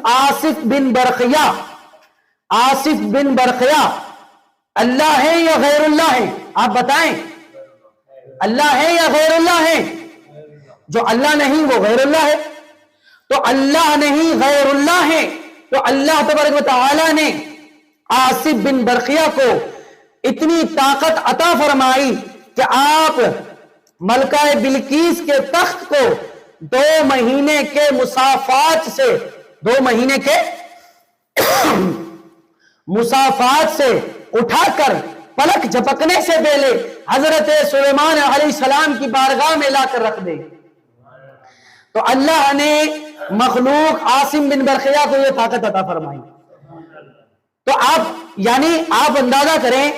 آصف بن برقیہ اللہ ہے یا غیر اللہ ہے؟ آپ بتائیں، اللہ ہے یا غیر اللہ ہے؟ جو اللہ نہیں وہ غیر اللہ ہے، تو اللہ نہیں غیر اللہ ہے، تو اللہ تبارک و تعالی نے آصف بن برقیہ کو اتنی طاقت عطا فرمائی کہ آپ ملکہ بلقیس کے تخت کو 2 مہینے کے مسافات سے 2 مہینے کے مسافات سے اٹھا کر پلک جھپکنے سے پہلے حضرت سلیمان علیہ السلام کی بارگاہ میں لا کر رکھ دے۔ تو اللہ نے مخلوق عاصم بن برقیہ کو یہ طاقت عطا فرمائی۔ تو آپ اندازہ کریں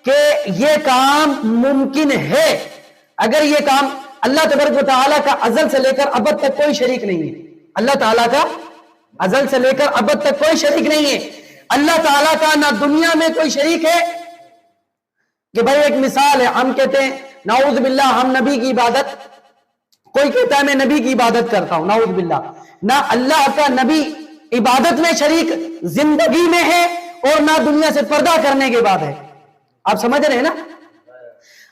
کہ یہ کام ممکن ہے۔ اگر یہ کام اللہ تبارک و تعالیٰ کا ازل سے لے کر ابد تک کوئی شریک نہیں ہے، اللہ تعالیٰ کا ازل سے لے کر ابد تک کوئی شریک نہیں ہے، اللہ تعالیٰ کا نہ دنیا میں کوئی شریک ہے کہ بھائی ایک مثال ہے، ہم کہتے ہیں نعوذ باللہ ہم نبی کی عبادت، کوئی کہتا ہے میں نبی کی عبادت کرتا ہوں، نعوذ باللہ، نہ اللہ کا نبی عبادت میں شریک زندگی میں ہے اور نہ دنیا سے پردہ کرنے کے بعد ہے۔ آپ سمجھ رہے ہیں نا؟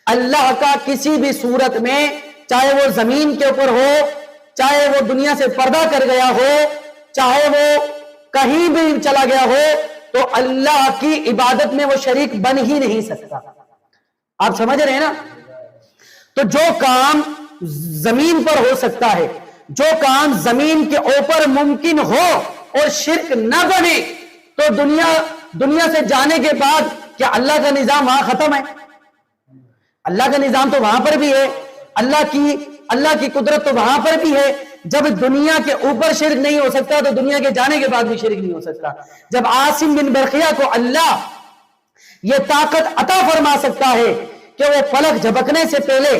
اللہ کا کسی بھی صورت میں، چاہے وہ زمین کے اوپر ہو، چاہے وہ دنیا سے پردہ کر گیا ہو، چاہے وہ کہیں بھی چلا گیا ہو، تو اللہ کی عبادت میں وہ شریک بن ہی نہیں سکتا۔ آپ سمجھ رہے ہیں نا؟ تو جو کام زمین پر ہو سکتا ہے، جو کام زمین کے اوپر ممکن ہو اور شرک نہ بنے، تو دنیا سے جانے کے بعد کیا اللہ کا نظام وہاں ختم ہے؟ اللہ کا نظام تو وہاں پر بھی ہے، اللہ کی قدرت تو وہاں پر بھی ہے۔ جب دنیا کے اوپر شرک نہیں ہو سکتا تو دنیا کے جانے کے بعد بھی شرک نہیں ہو سکتا۔ جب عاصم بن برقیہ کو اللہ یہ طاقت عطا فرما سکتا ہے کہ وہ پلک جھپکنے سے پہلے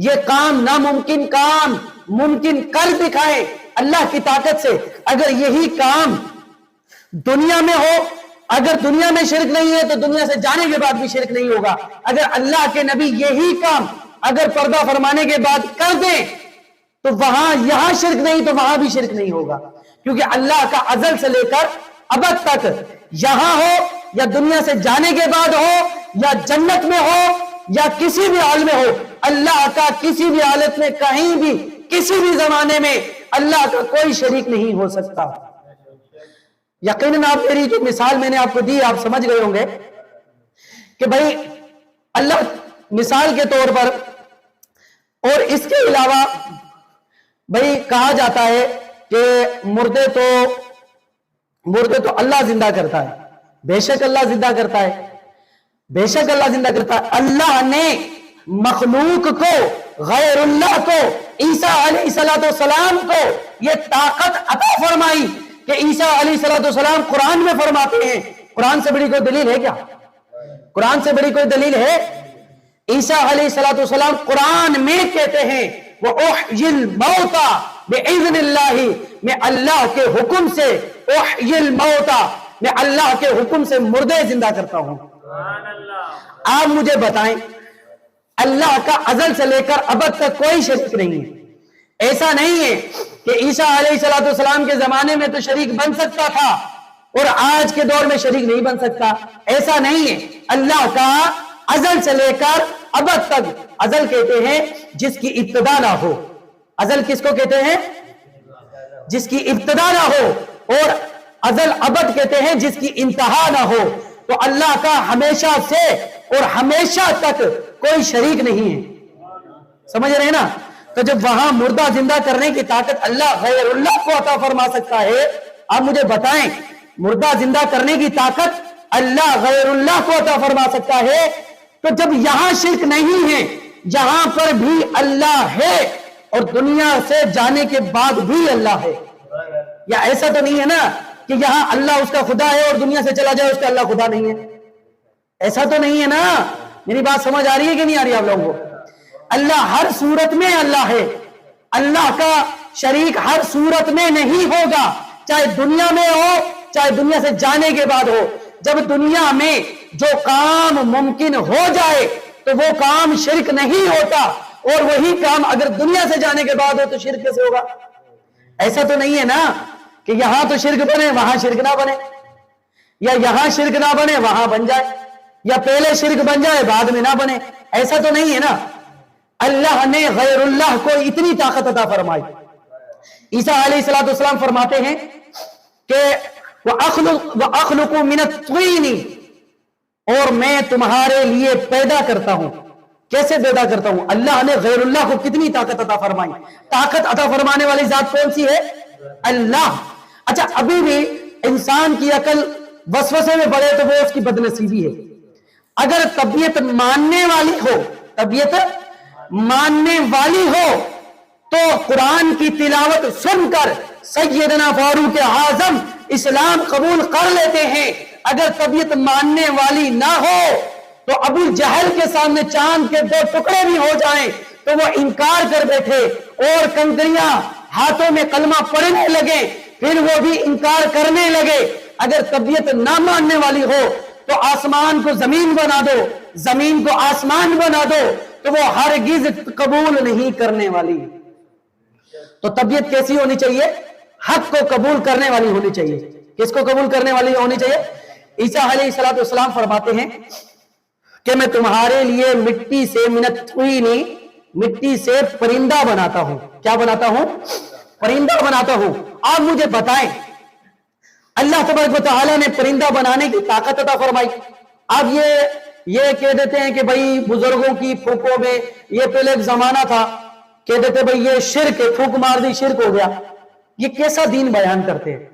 یہ کام ناممکن کام ممکن کر دکھائے اللہ کی طاقت سے، اگر یہی کام دنیا میں ہو، اگر دنیا میں شرک نہیں ہے تو دنیا سے جانے کے بعد بھی شرک نہیں ہوگا۔ اگر اللہ کے نبی یہی کام اگر پردہ فرمانے کے بعد کر دیں تو یہاں شرک نہیں تو وہاں بھی شرک نہیں ہوگا، کیونکہ اللہ کا ازل سے لے کر ابد تک، یہاں ہو یا دنیا سے جانے کے بعد ہو یا جنت میں ہو یا کسی بھی حال میں ہو، اللہ کا کسی بھی حالت میں کہیں بھی کسی بھی زمانے میں اللہ کا کوئی شریک نہیں ہو سکتا۔ یقیناً آپ میری جو مثال میں نے آپ کو دی آپ سمجھ گئے ہوں گے کہ بھائی اللہ مثال کے طور پر، اور اس کے علاوہ بھائی کہا جاتا ہے کہ مردے تو اللہ زندہ کرتا ہے، بے شک اللہ زندہ کرتا ہے، بے شک اللہ زندہ کرتا ہے۔ اللہ نے مخلوق کو، غیر اللہ کو، عیسیٰ علیہ السلام کو یہ طاقت عطا فرمائی کہ عیسیٰ علیہ السلام قرآن میں فرماتے ہیں، قرآن سے بڑی کوئی دلیل ہے کیا؟ قرآن سے بڑی کوئی دلیل ہے؟ عیسیٰ علیہ السلام قرآن میں کہتے ہیں وَأُحْيِي الْمَوْتَى بِإِذْنِ اللَّهِ، میں اللہ کے حکم سے، احیی الموتى، میں اللہ کے حکم سے مردے زندہ کرتا ہوں۔ آپ مجھے بتائیں، اللہ کا ازل سے لے کر ابد تک کوئی شریک نہیں ہے۔ ایسا نہیں ہے کہ عیسیٰ علیہ السلام کے زمانے میں تو شریک بن سکتا تھا اور آج کے دور میں شریک نہیں بن سکتا، ایسا نہیں ہے۔ اللہ کا ازل سے لے کر ابد تک، ازل کہتے ہیں جس کی ابتدا نہ ہو، ازل کس کو کہتے ہیں؟ جس کی ابتدا نہ ہو، اور ازل ابد کہتے ہیں جس کی انتہا نہ ہو۔ تو اللہ کا ہمیشہ سے اور ہمیشہ تک کوئی شریک نہیں ہے، سمجھ رہے ہیں نا؟ تو جب وہاں مردہ زندہ کرنے کی طاقت اللہ غیر اللہ کو عطا فرما سکتا ہے، آپ مجھے بتائیں مردہ زندہ کرنے کی طاقت اللہ غیر اللہ کو عطا فرما سکتا ہے، تو جب یہاں شرک نہیں ہے، جہاں پر بھی اللہ ہے اور دنیا سے جانے کے بعد بھی اللہ ہے، یا ایسا تو نہیں ہے نا کہ یہاں اللہ اس کا خدا ہے اور دنیا سے چلا جائے اس کا اللہ خدا نہیں ہے؟ ایسا تو نہیں ہے نا؟ میری بات سمجھ آ رہی ہے کہ نہیں آ رہی آپ لوگوں کو؟ اللہ ہر صورت میں اللہ ہے، اللہ کا شریک ہر صورت میں نہیں ہوگا، چاہے دنیا میں ہو چاہے دنیا سے جانے کے بعد ہو۔ جب دنیا میں جو کام ممکن ہو جائے تو وہ کام شرک نہیں ہوتا، اور وہی کام اگر دنیا سے جانے کے بعد ہو تو شرک کیسے ہوگا؟ ایسا تو نہیں ہے نا کہ یہاں تو شرک بنے وہاں شرک نہ بنے، یا یہاں شرک نہ بنے وہاں بن جائے، یا پہلے شرک بن جائے بعد میں نہ بنے. ایسا تو نہیں ہے نا. اللہ نے غیر اللہ کو اتنی طاقت عطا فرمائی. عیسیٰ علیہ السلام فرماتے ہیں کہ وَأَخْلُقُ مِنَ الطِّينِ، اور میں تمہارے لیے پیدا کرتا ہوں. کیسے پیدا کرتا ہوں؟ اللہ نے غیر اللہ کو کتنی طاقت عطا فرمائی. طاقت عطا فرمانے والی ذات کون سی ہے؟ اللہ. اچھا، ابھی بھی انسان کی عقل وسوسے میں پڑے تو وہ اس کی بدنصیبی ہے. اگر طبیعت ماننے والی ہو، طبیعت ماننے والی ہو تو قرآن کی تلاوت سن کر سیدنا فاروق اعظم اسلام قبول کر لیتے ہیں. اگر طبیعت ماننے والی نہ ہو تو ابو جہل کے سامنے چاند کے 2 ٹکڑے بھی ہو جائیں تو وہ انکار کر بیٹھے، اور کنکریاں ہاتھوں میں کلمہ پڑھنے لگے پھر وہ بھی انکار کرنے لگے. اگر طبیعت نہ ماننے والی ہو تو آسمان کو زمین بنا دو، زمین کو آسمان بنا دو، تو وہ ہرگز قبول نہیں کرنے والی. تو طبیعت کیسی ہونی چاہیے؟ حق کو قبول کرنے والی ہونی چاہیے. کس کو قبول کرنے والی ہونی چاہیے؟ عیسیٰ علیہ السلام فرماتے ہیں کہ میں تمہارے لیے مٹی سے من الطین، مٹی سے پرندہ بناتا ہوں. کیا بناتا ہوں؟ پرندہ بناتا ہوں. آپ مجھے بتائیں، اللہ تبارک و تعالیٰ نے پرندہ بنانے کی طاقت عطا فرمائی. آپ یہ کہہ دیتے ہیں کہ بھائی بزرگوں کی پھوکوں میں یہ پہلے ایک زمانہ تھا، کہہ دیتے بھائی یہ شرک ہے، پھوک مار دی شرک ہو گیا. یہ کیسا دین بیان کرتے ہیں؟